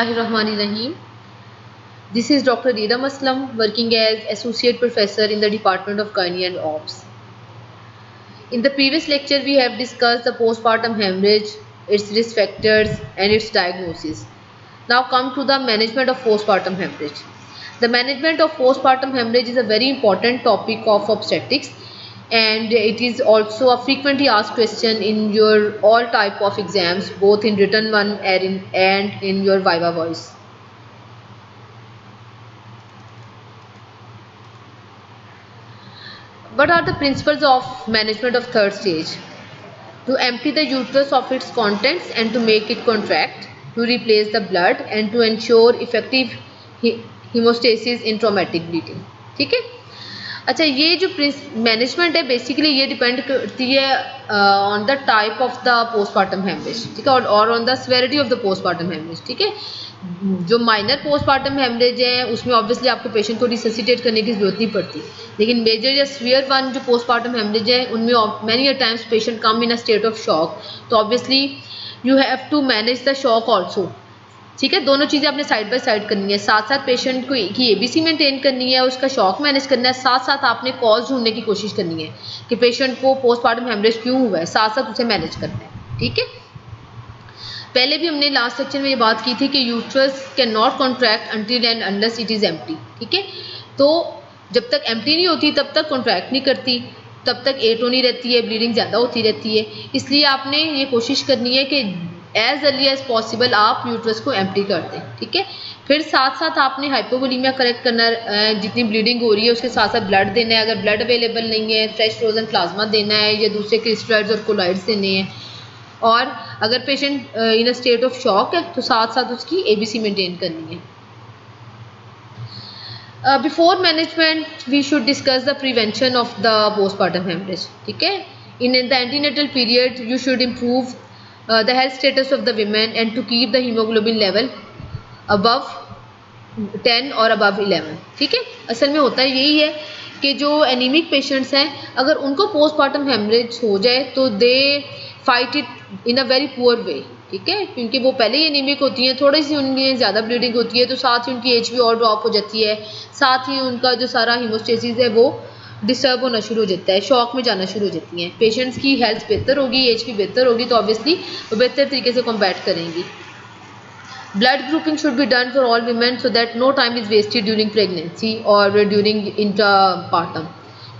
Bismillahirrahmanirrahim. This is Dr. Idam Aslam working as Associate Professor in the Department of Gynae and Obs. In the previous lecture, we have discussed the postpartum hemorrhage, its risk factors and its diagnosis. Now come to the management of postpartum hemorrhage. The management of postpartum hemorrhage is a very important topic of obstetrics, and it is also a frequently asked question in your all type of exams, both in written one and in your viva voice. What are the principles of management of third stage? To empty the uterus of its contents and to make it contract, to replace the blood and to ensure effective hemostasis in traumatic bleeding. ठीक है. अच्छा, ये जो management है basically ये depend करती है on the type of the postpartum haemorrhage, ठीक है, और on the severity of the postpartum haemorrhage. ठीक है, जो माइनर पोस्टमार्टम हेमरेज है उसमें ऑब्वियसली आपको पेशेंट को रिससिटेट करने की जरूरत नहीं पड़ती, लेकिन मेजर या सीवियर वन जो पोस्टमार्टम हेमरेज है उनमें many times patient come in a state of shock, तो obviously you have to manage the shock also. ठीक है, दोनों चीज़ें आपने साइड बाय साइड करनी है. साथ साथ पेशेंट को की एबीसी मेंटेन करनी है, उसका शॉक मैनेज करना है, साथ साथ आपने कॉज ढूंढने की कोशिश करनी है कि पेशेंट को पोस्टमार्टम हेमरेज क्यों हुआ है, साथ साथ उसे मैनेज करना है. ठीक है, पहले भी हमने लास्ट सेक्शन में ये बात की थी कि uterus can not contract until and unless it is empty. ठीक है, तो जब तक एम्प्टी नहीं होती तब तक कॉन्ट्रैक्ट नहीं करती, तब तक एटोनी रहती है, ब्लीडिंग ज़्यादा होती रहती है. इसलिए आपने ये कोशिश करनी है कि एज अर्ली एज पॉसिबल आप यूट्रस को एम्प्टी कर दें. ठीक है, फिर साथ साथ आपने हाइपोवोलीमिया करेक्ट करना, जितनी ब्लीडिंग हो रही है उसके साथ साथ ब्लड देना है. अगर ब्लड अवेलेबल नहीं है, फ्रेश फ्रोजन प्लाज्मा देना है या दूसरे क्रिस्टलाइड्स और कोलाइड्स देने हैं. और अगर patient in a state of shock है तो साथ साथ उसकी एबीसी मेंटेन करनी है. Before management we should discuss the prevention of the postpartum haemorrhage. ठीक है, in the antenatal period you should improve the health status of the women and to keep the hemoglobin level above 10 और above 11. ठीक है, असल में होता यही है कि जो एनीमिक पेशेंट्स हैं अगर उनको पोस्टमार्टम हेमरेज हो जाए तो they fight it in a very poor way. ठीक है, क्योंकि वो पहले ही एनीमिक होती हैं, थोड़ी सी उनकी ज़्यादा ब्लीडिंग होती है तो साथ ही उनकी एचबी और ड्रॉप हो जाती है, साथ ही उनका जो सारा हीमोस्टेसिस है वो डिस्टर्ब होना शुरू हो जाता है, शॉक में जाना शुरू हो जाती हैं. पेशेंट्स की हेल्थ बेहतर होगी, एचपी बेहतर होगी तो ऑब्वियसली वो बेहतर तरीके से कॉम्बैट करेंगी. Blood grouping should be done for all women so that no time is wasted during pregnancy और ड्यूरिंग इंट्रापार्टम.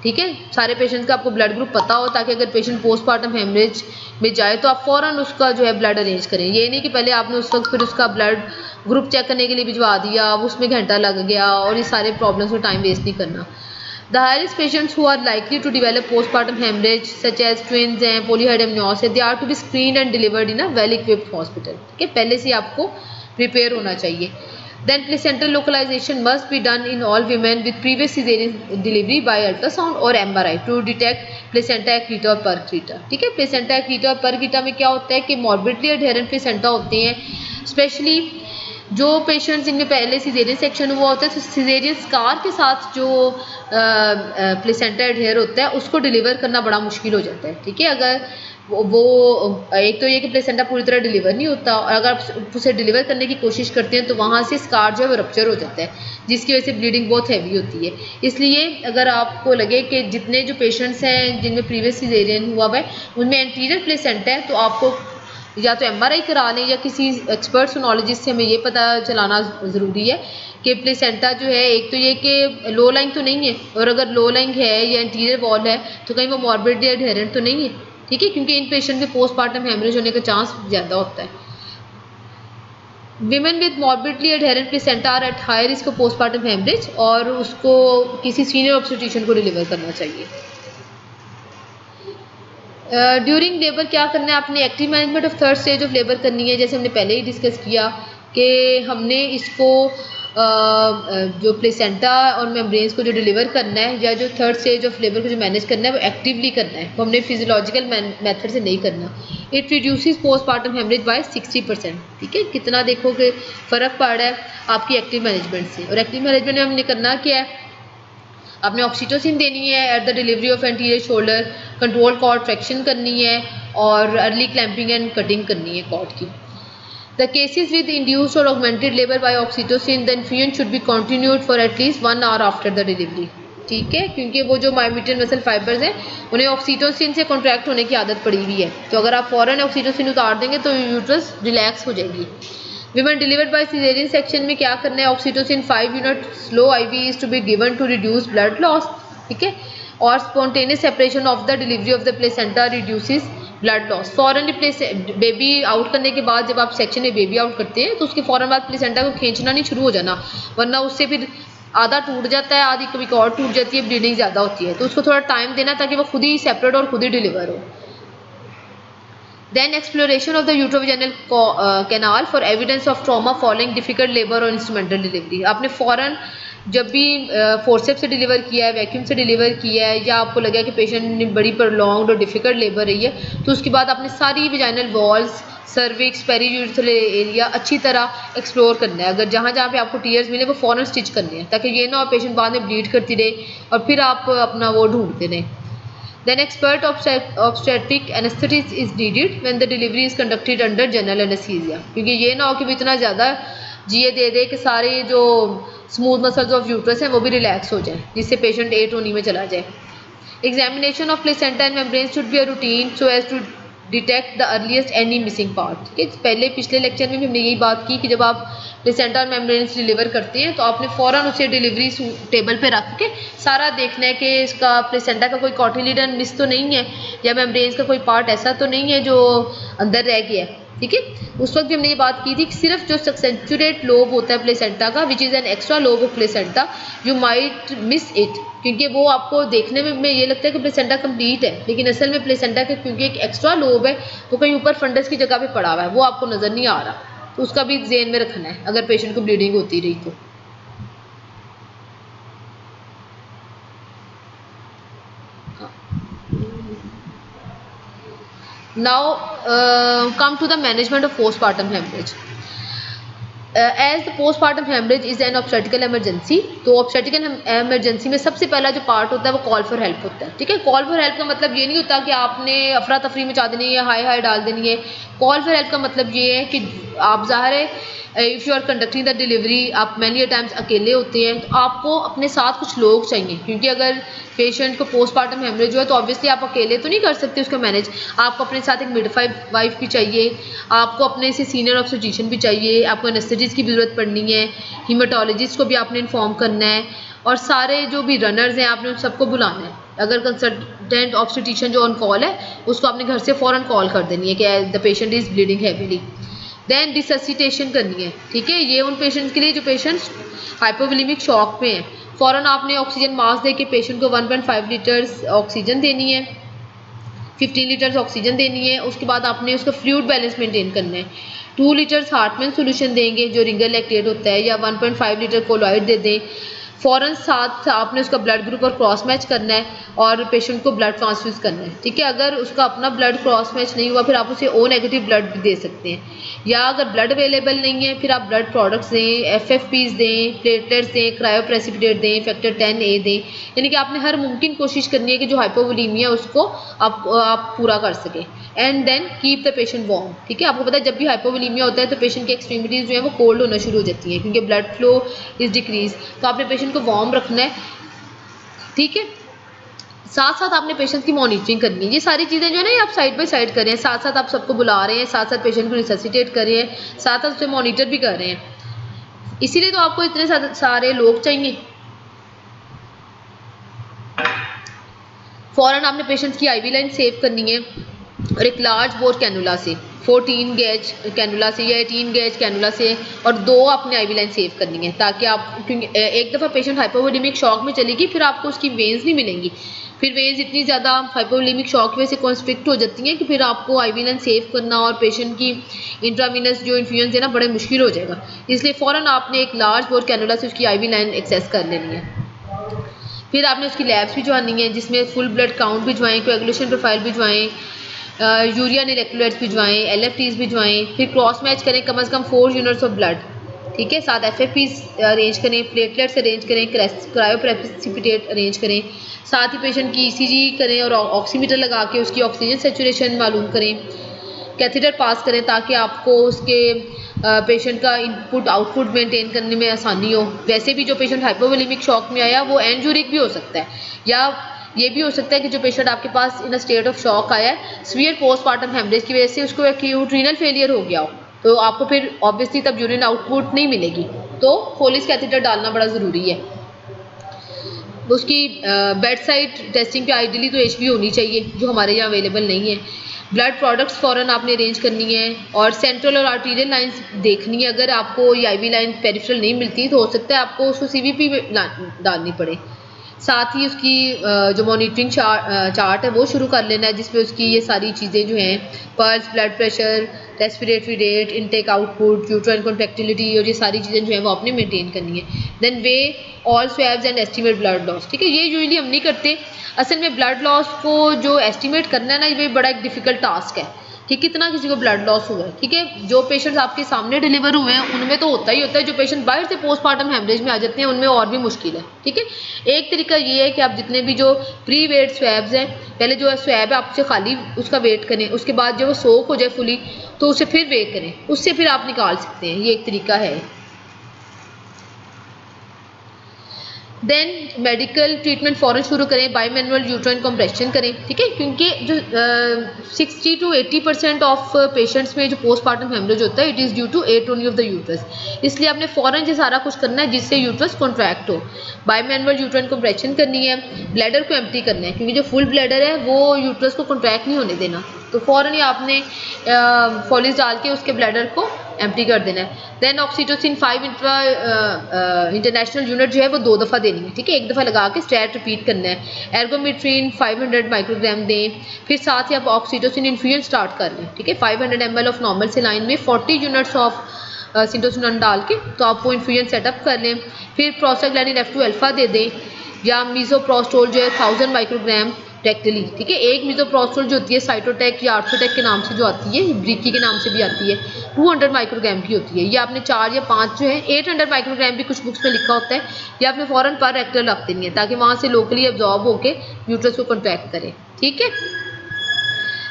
ठीक है, सारे पेशेंट्स का आपको ब्लड ग्रुप पता हो ताकि अगर पेशेंट पोस्टमार्टम हेमरेज में जाए तो आप फ़ौरन उसका जो है ब्लड अरेंज करें. ये नहीं कि पहले आपने उस वक्त फिर उसका ब्लड ग्रुप चेक करने के लिए भिजवा दिया, अब उसमें घंटा लग गया और ये सारे प्रॉब्लम्स में टाइम वेस्ट नहीं करना. The high-risk patients who are likely to develop postpartum hemorrhage, such as twins and polyhydramnios, they are to be screened and delivered in a well-equipped hospital. ठीक है, पहले से आपको प्रिपेयर होना चाहिए. Then placental localization must be done in all women with previous cesarean delivery by ultrasound or MRI to detect placenta accreta और percreta. ठीक है, placenta accreta और percreta में क्या होता है कि morbidly adherent placenta होते हैं, स्पेशली जो पेशेंट्स जिनमें पहले सिजेरियन सेक्शन हुआ होता है तो सिजेरियन स्कार के साथ जो प्लेसेंटा एडहेयर होता है उसको डिलीवर करना बड़ा मुश्किल हो जाता है. ठीक है, अगर वो एक तो ये कि प्लेसेंटा पूरी तरह डिलीवर नहीं होता और अगर आप उसे डिलीवर करने की कोशिश करते हैं तो वहाँ से स्कार जो है वो रप्चर हो जाता है जिसकी वजह से ब्लीडिंग बहुत हैवी होती है. इसलिए अगर आपको लगे कि जितने जो पेशेंट्स हैं जिनमें प्रीवियस सिजेरियन हुआ है उनमें एंटीरियर प्लेसेंटा है तो आपको या तो एमआरआई करा लें या किसी एक्सपर्ट सोनोलॉजिस्ट से हमें ये पता चलाना ज़रूरी है कि प्लेसेंटा जो है एक तो ये कि लो लाइंग तो नहीं है और अगर लो लाइंग है या इंटीरियर वॉल है तो कहीं वो मॉर्बिडली एडहेरेंट तो नहीं है. ठीक है, क्योंकि इन पेशेंट में पोस्टमार्टम हेमरेज होने का चांस ज़्यादा होता है. Women with morbidly adherent placenta are at high risk of postpartum haemorrhage और उसको किसी सीनियर ऑब्स्टेट्रिशियन को डिलीवर करना चाहिए. ड्यूरिंग लेबर क्या करना है, आपने active management of third stage of labour करनी है. जैसे हमने पहले ही डिस्कस किया कि हमने इसको जो प्लेसेंटा और मेम्ब्रेन्स को जो डिलीवर करना है या जो थर्ड स्टेज ऑफ लेबर को जो मैनेज करना है वो एक्टिवली करना है, वो हमने फिजियोलॉजिकल मेथड से नहीं करना. It reduces postpartum haemorrhage by 60%. ठीक है, कितना देखो कि फ़र्क पड़ रहा है आपकी एक्टिव मैनेजमेंट से. और एक्टिव मैनेजमेंट में हमने करना क्या है, आपने ऑक्सीटोसिन देनी है at the delivery of anterior shoulder, control cord traction करनी है और अर्ली क्लैंपिंग एंड कटिंग करनी है कॉर्ड की. The cases with induced or augmented labor by oxytocin, the infusion should be continued for at least 1 hour after the delivery. ठीक है, क्योंकि वो जो मायोमीडियन मसल फाइबर्स हैं उन्हें ऑक्सीटोसिन से कॉन्ट्रैक्ट होने की आदत पड़ी हुई है, तो अगर आप फ़ौरन ऑक्सीटोसिन उतार देंगे तो यूट्रस रिलैक्स हो जाएगी. Women delivered by cesarean section में क्या करना है, oxytocin 5 unit slow IV is to be given to reduce blood loss. ठीक है, और spontaneous separation of the delivery of the placenta reduces blood loss. फ़ौरन बेबी आउट करने के बाद जब आप सेक्शन में बेबी आउट करते हैं तो उसके फ़ौरन बाद प्लेसेंटा को खींचना नहीं शुरू हो जाना, वरना उससे फिर आधा टूट जाता है, आधी कभी और टूट जाती है, ब्लीडिंग ज़्यादा होती है. तो उसको थोड़ा टाइम देना ताकि वो खुद ही सेपरेट और खुद ही डिलीवर हो. Then exploration of the uterovaginal canal for evidence of trauma following difficult labor or instrumental delivery. आपने फ़ौरन जब भी फोर्सेप से डिलीवर किया है, वैक्यूम से डिलीवर किया है, या आपको लगा कि पेशेंट ने बड़ी प्रलॉन्ग्ड और डिफ़िकल्ट लेबर रही है, तो उसके बाद आपने सारी वेजाइनल वॉल्स, सर्विक्स, पेरीयूरेथ्रल एरिया अच्छी तरह एक्सप्लोर करना है. अगर जहाँ जहाँ पे आपको टीयर्स मिले वो फ़ौरन स्टिच करने हैं, ताकि ये ना हो पेशेंट बाद में ब्लीड करती रहे और फिर आप अपना वो ढूंढते रहें. Then expert obstetric anesthetist is needed when the delivery is conducted under general anesthesia. क्योंकि ये ना हो कि भी इतना ज़्यादा जीए दे दे कि सारे जो स्मूथ मसल्स ऑफ यूट्रस हैं वो भी रिलैक्स हो जाए, जिससे पेशेंट एटोनी में चला जाए. Examination of placenta and membrane should be a routine so as to detect the earliest any missing part. ठीक है, पहले पिछले लेक्चर में भी हमने यही बात की कि जब आप प्लेसेंटा और मेम्ब्रेन्स डिलीवर करते हैं तो आपने फ़ौरन उसे डिलीवरी टेबल पे रख के सारा देखना है कि इसका प्लेसेंटा का कोई कॉटिलीडन मिस तो नहीं है, या मेम्ब्रेन्स का कोई पार्ट ऐसा तो नहीं है जो अंदर रह गया है. ठीक है, उस वक्त भी हमने ये बात की थी कि सिर्फ जो सेंचुरेट लोब होता है प्लेसेंटा का, which is an extra lobe of placenta, you might miss it, क्योंकि वो आपको देखने में ये लगता है कि प्लेसेंटा कंप्लीट है, लेकिन असल में प्लेसेंटा का क्योंकि एक एक्स्ट्रा लोब है वो कहीं ऊपर फंडस की जगह पे पड़ा हुआ है, वो आपको नज़र नहीं आ रहा, तो उसका भी ज़हन में रखना है अगर पेशेंट को ब्लीडिंग होती रही तो. Now come to the management of postpartum hemorrhage. As the postpartum hemorrhage is an obstetrical emergency, तो obstetrical emergency में सबसे पहला जो पार्ट होता है वो कॉल फॉर हेल्प होता है. ठीक है, कॉल फॉर हेल्प का मतलब ये नहीं होता कि आपने अफरा तफरी मचा देनी है, हाय हाय डाल देनी है. कॉल फॉर हेल्प का मतलब ये है कि आप ज़ाहिर है if you are conducting the delivery, आप मैनी टाइम्स अकेले होते हैं, तो आपको अपने साथ कुछ लोग चाहिए, क्योंकि अगर पेशेंट को पोस्टमार्टम हेमरेज है तो ऑब्वियसली आप अकेले तो नहीं कर सकते उसको मैनेज. आपको अपने साथ एक मिडवाइफ भी चाहिए, आपको अपने से सीनियर ऑब्स्टेट्रिशियन भी चाहिए, आपको एनेस्थेटिस्ट की भी ज़रूरत पड़नी है, हीमाटोलॉजिस्ट को भी आपने इन्फॉर्म करना है, और सारे जो भी रनर्स हैं आपने उन सबको बुलाना है. अगर कंसल्टेंट ऑब्स्टेट्रिशियन जो ऑन कॉल है उसको आपने घर से फ़ौरन कॉल कर देनी है कि the patient is bleeding heavily. Then resuscitation करनी है. ठीक है, ये उन पेशेंट्स के लिए जो पेशेंट्स हाइपोवोलेमिक शॉक पे हैं, फ़ौरन आपने ऑक्सीजन मास्क दे के पेशेंट को 1.5 लीटर्स ऑक्सीजन देनी है, 15 लीटर्स ऑक्सीजन देनी है. उसके बाद आपने उसका फ्लूइड बैलेंस मेंटेन करना है. 2 लीटर्स हार्टमैन सोल्यूशन देंगे जो रिंगर लैक्टेट होता है, या 1.5 लीटर कोलॉइड दे दें. फ़ौरन साथ आपने उसका ब्लड ग्रुप और क्रॉस मैच करना है और पेशेंट को ब्लड ट्रांसफ्यूज़ करना है. ठीक है, अगर उसका अपना ब्लड क्रॉस मैच नहीं हुआ फिर आप उसे ओ नेगेटिव ब्लड भी दे सकते हैं, या अगर ब्लड अवेलेबल नहीं है फिर आप ब्लड प्रोडक्ट्स दें, FFPs दें, प्लेटलेट्स दें, क्रायोप्रेसिपिटेट दें, फैक्टर 10A दें. यानी कि आपने हर मुमकिन कोशिश करनी है कि जो हाइपोवोलीमिया उसको आप पूरा कर सकें. And then keep the patient warm. ठीक है, आपको पता है जब भी हाइपोवोलीमिया होता है तो पेशेंट की एक्सट्रीमिटीज़ जो है वो कोल्ड होना शुरू हो जाती हैं क्योंकि ब्लड फ्लो इज़ डिक्रीज, तो आपने पेशेंट को वार्म रखना है. ठीक है, साथ साथ आपने पेशेंट की मॉनिटरिंग करनी है. ये सारी चीज़ें जो है ना ये आप साइड बाय साइड कर रहे हैं, साथ साथ आप सबको बुला रहे हैं, साथ साथ पेशेंट को रिससिटेट कर रहे हैं, साथ साथ उसे मॉनिटर भी कर रहे हैं. इसीलिए तो आपको इतने सारे लोग चाहिए. फ़ौरन आपने पेशेंट की IV लाइन सेव करनी है और एक लार्ज बोर कैनुला से, 14 गेज कैनुला से या 18 गेज कैनुला से, और 2 आपने IV लाइन सेव करनी है, ताकि आप, क्योंकि एक दफ़ा पेशेंट हाइपोवोलेमिक शॉक में चलेगी फिर आपको उसकी वेन्स नहीं मिलेंगी. फिर वेन्स इतनी ज़्यादा हाइपोवोलेमिक शॉक की वजह से कॉन्स्ट्रिक्ट हो जाती हैं कि फिर आपको IV लाइन सेव करना और पेशेंट की इंट्रावीनस जो इन्फ्यूजन देना बड़े मुश्किल हो जाएगा. इसलिए फ़ौरन आपने एक लार्ज बोर कैनुला से उसकी IV लाइन एक्सेस कर लेनी है. फिर आपने उसकी लैब्स भिजवानी है जिसमें फुल ब्लड काउंट भिजवाएँ, कोएगुलेशन प्रोफाइल भिजवाएँ, यूरिया इलेक्ट्रोलाइट्स भिजवाएँ, LFTs भिजवाएँ. फिर क्रॉस मैच करें कम से कम 4 यूनिट्स ऑफ ब्लड. ठीक है, साथ FFPs अरेंज करें, प्लेटलेट्स अरेंज करें, क्रायोप्रेसिपिटेट अरेंज करें. साथ ही पेशेंट की ECG करें और ऑक्सीमीटर लगा के उसकी ऑक्सीजन सेचुरेशन मालूम करें. कैथेटर पास करें ताकि आपको उसके पेशेंट का इनपुट आउटपुट मेंटेन करने में आसानी हो। वैसे भी जो पेशेंट हाइपोवोलेमिक शॉक में आया वो एंजियोरिक भी हो सकता है, या ये भी हो सकता है कि जो पेशेंट आपके पास इन अ स्टेट ऑफ शॉक आया है सीवियर पोस्टमार्टम हेमरेज की वजह से उसको एक्यूट रीनल फेलियर हो गया हो, तो आपको फिर ऑब्वियसली तब यूरिन आउटपुट नहीं मिलेगी, तो फोलिस कैथेटर डालना बड़ा ज़रूरी है। उसकी बेड साइड टेस्टिंग पे आइडियली तो एचबी होनी चाहिए, जो हमारे यहाँ अवेलेबल नहीं है। ब्लड प्रोडक्ट्स फ़ौरन आपने अरेंज करनी है, और सेंट्रल और आर्टीरियल लाइंस देखनी है। अगर आपको ये आईवी लाइन पेरिफेरल नहीं मिलती तो हो सकता है आपको उसको सीवीपी में डालनी पड़े। साथ ही उसकी जो मॉनिटरिंग चार्ट है वो शुरू कर लेना है, जिसमें उसकी ये सारी चीज़ें जो हैं pulse, blood pressure, respiratory rate, intake output, uterine contractility और ये सारी चीज़ें जो हैं वो आपने मेंटेन करनी है। Then weigh all swabs and estimate blood loss. ठीक है, ये यूजुअली हम नहीं करते। असल में ब्लड लॉस को जो एस्टिमेट करना है ना, ये बड़ा एक डिफ़िकल्ट टास्क है कि कितना किसी को ब्लड लॉस हुआ है। ठीक है, जो पेशेंट्स आपके सामने डिलीवर हुए हैं उनमें तो होता ही होता है, जो पेशेंट बाहर से पोस्टमार्टम हेमरेज में आ जाते हैं उनमें और भी मुश्किल है। ठीक है, एक तरीका ये है कि आप जितने भी जो प्री वेट स्वैब्स हैं, पहले जो स्वैब है आपसे खाली उसका वेट करें, उसके बाद जब वो सोक हो जाए फुली तो उसे फिर वेट करें, उससे फिर आप निकाल सकते हैं। ये एक तरीका है। देन मेडिकल ट्रीटमेंट फ़ौरन शुरू करें, बाई मैनुअल यूट्राइन कंप्रेशन करें। ठीक है, क्योंकि जो 60 to 80% ऑफ पेशेंट्स में जो पोस्टमार्टम हेमरेज होता है it is due to atony of the uterus, इसलिए आपने फ़ौरन ये सारा कुछ करना है जिससे यूट्रस कॉन्ट्रैक्ट हो। बाई मैनुअल यूट्राइन कंप्रेशन करनी है, ब्लैडर को एम्प्टी करना है, क्योंकि जो फुल ब्लैडर है वो यूट्रस को कॉन्ट्रैक्ट नहीं होने देना, तो फ़ौरन ही आपने फॉलिस डाल के उसके ब्लैडर को एम्प्टी कर देना है। देन ऑक्सीटोसिन 5 इंटरनेशनल यूनिट जो है वो 2 दफ़ा देनी है। ठीक है, एक दफ़ा लगा के स्टैट रिपीट करना है। एर्गोमेट्रिन 500 माइक्रोग्राम दें, फिर साथ ही आप ऑक्सीटोसिन इन्फ्यूजन स्टार्ट कर लें। ठीक है, 500 ml ऑफ नॉर्मल सेलाइन में 40 यूनिट्स ऑफ सिंटोसिन डाल के तो आप वो इन्फ्यूजन सेटअप कर लें। फिर प्रोस्टाग्लैंडिन F2 अल्फा दे दें, या मीज़ोप्रोस्टोल जो है 1000 माइक्रोग्राम रेक्टली। ठीक है, एक मीज़ोप्रोस्टोल जो होती है साइटोटेक या आर्थोटेक के नाम से जो आती है, ब्रिकी के नाम से भी आती है, 200 माइक्रोग्राम की होती है। ये आपने 4 या 5 जो है 800 माइक्रोग्राम भी कुछ बुक्स में लिखा होता है, ये आपने फ़ौरन पर रेक्टल रख देनी है ताकि वहाँ से लोकली एब्जॉर्ब होकर यूट्रस को कॉन्ट्रैक्ट करे। ठीक है,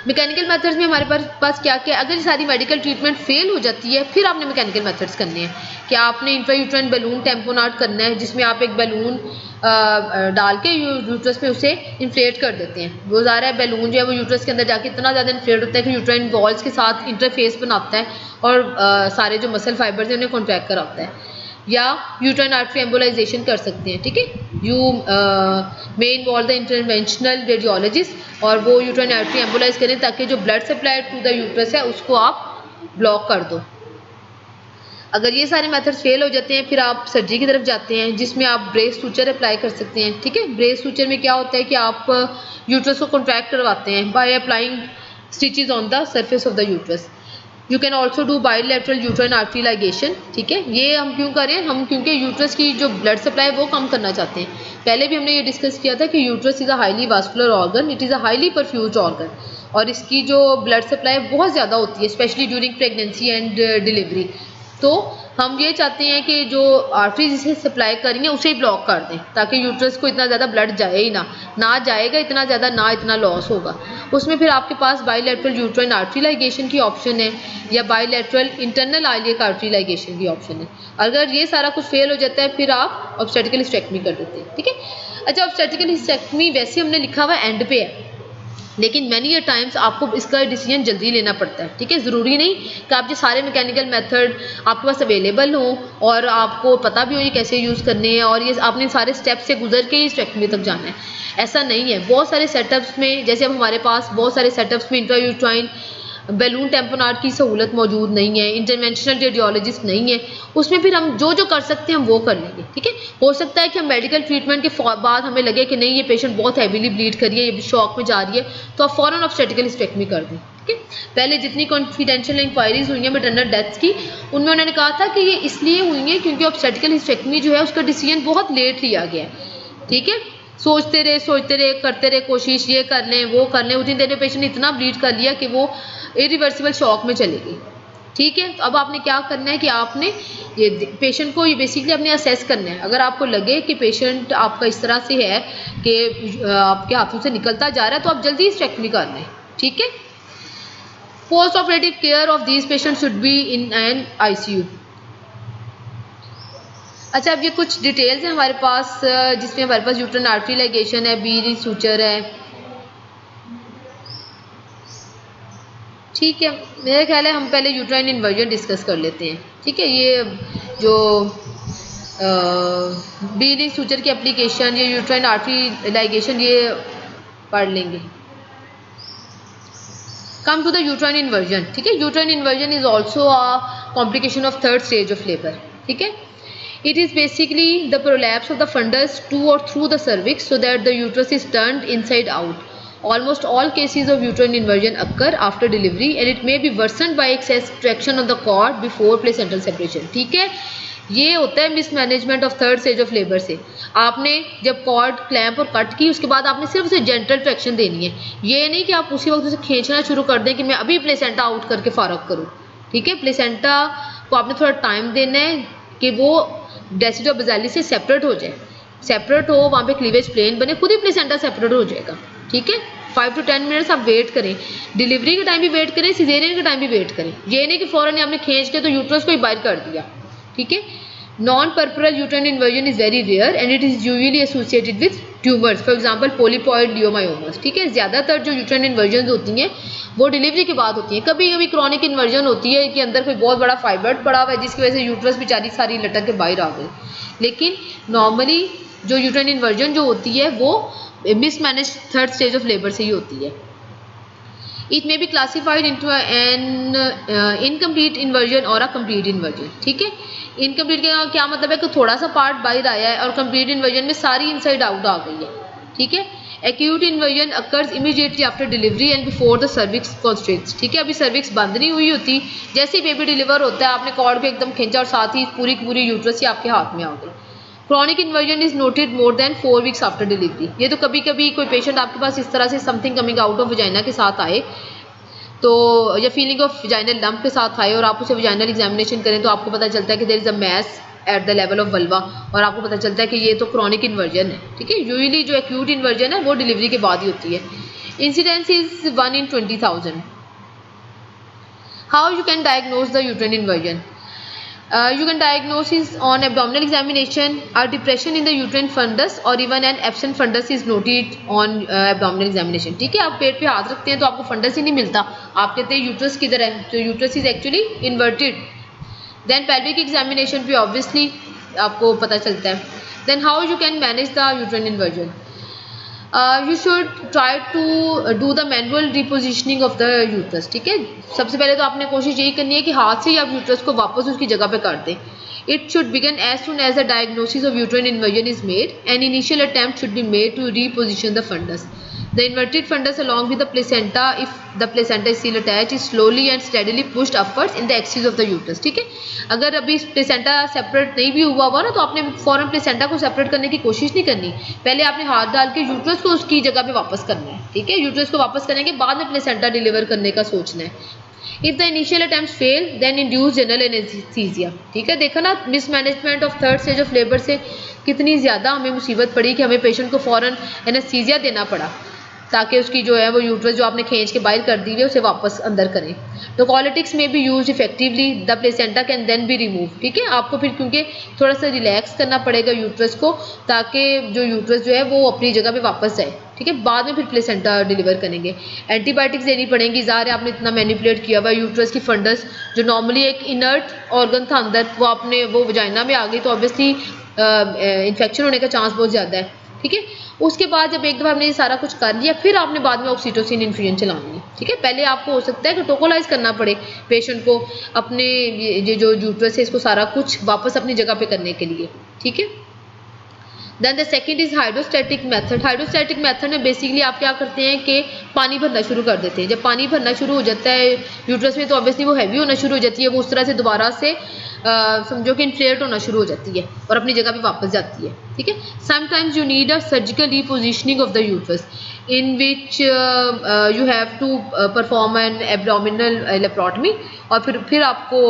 मैकेनिकल मेथड्स में हमारे पास क्या क्या, अगर सारी मेडिकल ट्रीटमेंट फेल हो जाती है फिर आपने मैकेनिकल मेथड्स करने हैं कि आपने इंट्रायूट्राइन बैलून टेम्पोनाट करना है, जिसमें आप एक बैलून डाल के यूट्रस में उसे इन्फ्लेट कर देते हैं। वो ज़ाहिर है बैलून जो है वो यूट्रस के अंदर जाके इतना ज़्यादा इन्फ्लेट होता है कि यूट्राइन वॉल्स के साथ इंटरफेस बनाता है और सारे जो मसल फाइबर्स हैं उन्हें कॉन्ट्रैक्ट कराता है। या यूट्राइन आर्टरी एम्बोलाइजेशन कर सकते हैं। ठीक है, you may involve the interventional radiologist, और वो यूट्राइन आर्टरी एम्बोलाइज करें ताकि जो blood supply to the uterus है उसको आप ब्लॉक कर दो। अगर ये सारे मेथड्स फेल हो जाते हैं फिर आप सर्जरी की तरफ जाते हैं, जिसमें आप ब्रेस सूचर अप्लाई कर सकते हैं। ठीक है, ब्रेस सूचर में क्या होता है कि आप यूट्रस को कॉन्ट्रैक्ट करवाते हैं by applying stitches on the surface of the uterus. You can also do bilateral uterine artery ligation. ठीक है, ये हम क्यों करें, हम क्योंकि यूट्रस की जो ब्लड सप्लाई है वो कम करना चाहते हैं। पहले भी हमने ये डिस्कस किया था कि uterus is a highly vascular organ, it is a highly perfused organ, और इसकी जो ब्लड सप्लाई बहुत ज़्यादा होती है specially during pregnancy and delivery. तो हम ये चाहते हैं कि जो आर्टरी जिसे सप्लाई करेंगे उसे ही ब्लॉक कर दें ताकि यूट्रस को इतना ज़्यादा ब्लड जाए ही ना जाएगा इतना ज़्यादा, ना इतना लॉस होगा। उसमें फिर आपके पास बाइलेटरल यूट्राइन आर्टरी लाइगेशन की ऑप्शन है, या bilateral internal iliac artery ligation की ऑप्शन है। अगर ये सारा कुछ फेल हो जाता है फिर आप ऑब्स्टेट्रिकल हिस्टेक्टमी कर देते हैं। ठीक है, अच्छा ऑब्स्टेट्रिकल हिस्टेक्टमी वैसे हमने लिखा हुआ एंड पे है, लेकिन मैनी टाइम्स आपको इसका डिसीजन जल्दी लेना पड़ता है। ठीक है, ज़रूरी नहीं कि आप जो सारे मैकेनिकल मेथड आपके पास अवेलेबल हों और आपको पता भी हो ये कैसे यूज़ करने हैं और ये आपने सारे स्टेप से गुजर के ही हिस्टेक्टमी तक जाना है, ऐसा नहीं है। बहुत सारे सेटअप्स में, जैसे अब हमारे पास बहुत सारे सेटअप्स में इंट्रायूट्राइन बैलून टेम्पोनाट की सहूलत मौजूद नहीं है, इंटरवेंशनल रेडियोलॉजिस्ट नहीं है, उसमें फिर हम जो जो कर सकते हैं हम वो कर लेंगे। ठीक है, हो सकता है कि हम मेडिकल ट्रीटमेंट के बाद हमें लगे कि नहीं ये पेशेंट बहुत हैवीली ब्लीड कर रही है, ये शॉक में जा रही है, तो आप फ़ौरन ऑब्स्टेट्रिकल हिस्टेक्टमी कर दें। ठीक है, पहले जितनी कॉन्फिडेंशियल इंक्वायरीज हुई हैं मैटरनल डेथ्स की, उनमें उन्होंने कहा था कि ये इसलिए हुई हैं क्योंकि ऑब्स्टेट्रिकल हिस्टेक्टमी जो है उसका डिसीजन बहुत लेट लिया गया है। ठीक है, सोचते रहे करते रहे कोशिश, ये कर लें वो कर लें, उतनी देर में पेशेंट ने इतना ब्लीड कर लिया कि वो इरिवर्सिबल शॉक में चली गई। ठीक है, तो अब आपने क्या करना है कि आपने ये पेशेंट को ये बेसिकली आपने असेस करना है। अगर आपको लगे कि पेशेंट आपका इस तरह से है कि आपके हाथों से निकलता जा रहा है तो आप जल्दी हिस्टेक्टमी कर लें। ठीक है, post operative care of these patient should be in an ICU। अच्छा, अब ये कुछ डिटेल्स हैं हमारे पास, जिसमें हमारे पास यूट्राइन आर्टरी लाइगेशन है, बीरी सूचर है। ठीक है, मेरा ख्याल है हम पहले यूट्राइन इन्वर्जन डिस्कस कर लेते हैं। ठीक है, ये जो बीरी सूचर की एप्लीकेशन, ये यूट्राइन आर्टरी लाइगेशन, ये पढ़ लेंगे। Come to the uterine inversion. ठीक है, uterine inversion is also a complication of third stage of labour. ठीक है, it is basically the prolapse of the fundus to or through the cervix so that the uterus is turned inside out. Almost all cases of uterine inversion occur after delivery and it may be worsened by excess traction on the cord before placental separation. ठीक है, ये होता है mismanagement of third stage of labour से। आपने जब cord clamp और cut की, उसके बाद आपने सिर्फ उसे जेंटल ट्रैक्शन देनी है। ये नहीं कि आप उसी वक्त उसे खींचना शुरू कर दें कि मैं अभी प्लेसेंटा आउट करके फारग करूँ। ठीक है, प्लेसेंटा को आपने थोड़ा टाइम देना है कि वो डेसिडो बेजाली से सेपरेट हो जाए, सेपरेट हो, वहाँ पे क्लीवेज प्लेन बने, खुद ही प्लेसेंटा सेपरेट हो जाएगा। ठीक है, 5 to 10 मिनट्स आप वेट करें, डिलीवरी के टाइम भी वेट करें, सिजेरियन के टाइम भी वेट करें। ये नहीं कि फ़ौरन आपने खींच के तो यूट्रस को ही बाहर कर दिया। ठीक है, non puerperal uterine inversion is very rare and it is usually associated with tumours, for example polypoid leiomyomas. ठीक है, ज़्यादातर जो यूट्राइन इन्वर्जन होती हैं वो डिलीवरी के बाद होती है। कभी कभी क्रॉनिक इन्वर्जन होती है कि अंदर कोई बहुत बड़ा फाइब्रॉइड पड़ा हुआ है जिसकी वजह से यूट्रस बेचारी सारी लटक के बाहर आ गई, लेकिन नॉर्मली जो यूट्राइन इन्वर्जन जो होती है वो mismanage third stage of labour से ही होती है। It may be classified into an incomplete inversion और अ कंप्लीट इन्वर्जन। ठीक है, इनकम्प्लीट का क्या मतलब है कि थोड़ा सा पार्ट बाहर आया है, और कंप्लीट इन्वर्जन में सारी इनसाइड आउट आ गई है। ठीक है, acute inversion occurs immediately after delivery and before the cervix constricts. ठीक है, अभी सर्विक्स बंद नहीं हुई होती, जैसे ही बेबी डिलीवर होता है आपने कॉर्ड को एकदम खींचा और साथ ही पूरी की पूरी यूट्रस ही आपके हाथ में आ गई। Chronic inversion is noted more than 4 weeks after delivery. ये तो कभी कभी कोई पेशेंट आपके पास इस तरह से something coming out of vagina के साथ आए, तो या फीलिंग ऑफ वजाइनल लंप के साथ आए और आप उसे वजाइनल एग्जामिनेशन करें तो आपको पता चलता है कि there is a mass at the level of vulva, और आपको पता चलता है कि ये तो क्रॉनिक इन्वर्जन है। ठीक है, यूजुअली जो एक्यूट इन्वर्जन है वो डिलीवरी के बाद ही होती है। Incidence is 1 in 20,000। How you can diagnose the uterine inversion? You can diagnose on abdominal examination. A depression in the uterine fundus or even an absent fundus is noted on abdominal examination. ठीक है, आप पेट पे हाथ रखते हैं तो आपको funds ही नहीं मिलता, आप कहते हैं यूट्रस किधर है, तो uterus is actually inverted. Then pelvic examination पे ऑब्वियसली आपको पता चलता है। Then how you can manage the uterine inversion? You should try to do the manual repositioning of the uterus. ठीक है, सबसे पहले तो आपने कोशिश यही करनी है कि हाथ से ही आप यूट्रस को वापस उसकी जगह पे कर दें। It should begin as soon as the diagnosis of uterine inversion is made and initial attempt should be made to reposition the fundus. The inverted fundus along with the placenta, if the placenta is still attached, is slowly and steadily pushed upwards in the axis of the uterus. ठीक है, अगर अभी placenta separate नहीं भी हुआ हुआ ना तो आपने फौरन प्लेसेंटा को सेपरेट करने की कोशिश नहीं करनी, पहले आपने हाथ डाल के यूट्रस को उसकी जगह पे वापस करना है। ठीक है, यूट्रस को वापस करने के बाद में प्लेसेंटा डिलीवर करने का सोचना है। If the initial attempt fail then induce general anaesthesia. ठीक है, देखा ना mismanagement of third stage of labour से कितनी ज़्यादा हमें मुसीबत पड़ी कि हमें पेशेंट को फ़ौरन एनेस्थीसिया देना पड़ा ताकि उसकी जो है वो यूट्रस जो आपने खींच के बाहर कर दी है उसे वापस अंदर करें। तो कॉलिटिक्स में भी use effectively, the placenta can then be remove. ठीक है, आपको फिर क्योंकि थोड़ा सा रिलैक्स करना पड़ेगा यूट्रस को ताकि जो यूट्रस जो है वो अपनी जगह पे वापस जाए। ठीक है, बाद में फिर प्लेसेंटा डिलीवर करेंगे। एंटीबायोटिक्स देनी पड़ेंगी, ज़ाहिर है आपने इतना मैनिपुलेट किया हुआ यूट्रस की फंडस जो नॉर्मली एक इनर्ट ऑर्गन था अंदर, वो आपने वो वजाइना में आ गई तो ऑब्वियसली इन्फेक्शन होने का चांस बहुत ज़्यादा है। ठीक है, उसके बाद जब एक दफ़ा हमने ये सारा कुछ कर लिया फिर आपने बाद में ऑक्सीटोसिन इन्फ्यूजन चलानी है। ठीक है, पहले आपको हो सकता है कि टोकोलाइज करना पड़े पेशेंट को अपने ये जो यूट्रस है इसको सारा कुछ वापस अपनी जगह पे करने के लिए। ठीक है, then the second is hydrostatic method. Hydrostatic method में बेसिकली आप क्या करते हैं कि पानी भरना शुरू कर देते हैं। जब पानी भरना शुरू हो जाता है यूट्रस में तो ऑब्वियसली वो हैवी होना शुरू हो जाती है, वो उस तरह से दोबारा से समझो कि इन्फ्लेट होना शुरू हो जाती है और अपनी जगह पे वापस जाती है। ठीक है, sometimes you need a surgical repositioning of the uterus in which you have to perform an abdominal laparotomy, और फिर आपको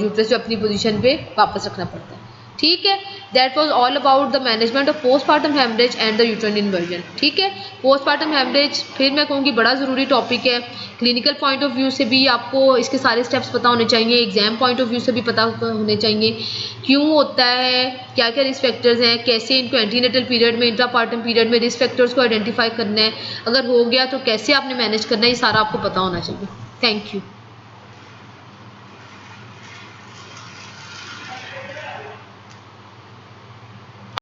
यूट्रस जो अपनी पोजीशन पे वापस रखना पड़ता है। ठीक है, that was all about the management of postpartum haemorrhage and the uterine inversion. ठीक है, पोस्टपार्टम हेमरेज फिर मैं कहूँगी बड़ा ज़रूरी टॉपिक है। क्लिनिकल पॉइंट ऑफ व्यू से भी आपको इसके सारे स्टेप्स पता होने चाहिए, एग्जाम पॉइंट ऑफ व्यू से भी पता होने चाहिए क्यों होता है, क्या क्या रिस्क फैक्टर्स हैं, कैसे इनको एंटीनेटल पीरियड में, इंट्रापार्टम पीरियड में रिस्क फैक्टर्स को आइडेंटिफाई करना है, अगर हो गया तो कैसे आपने मैनेज करना है, ये सारा आपको पता होना चाहिए। Thank you.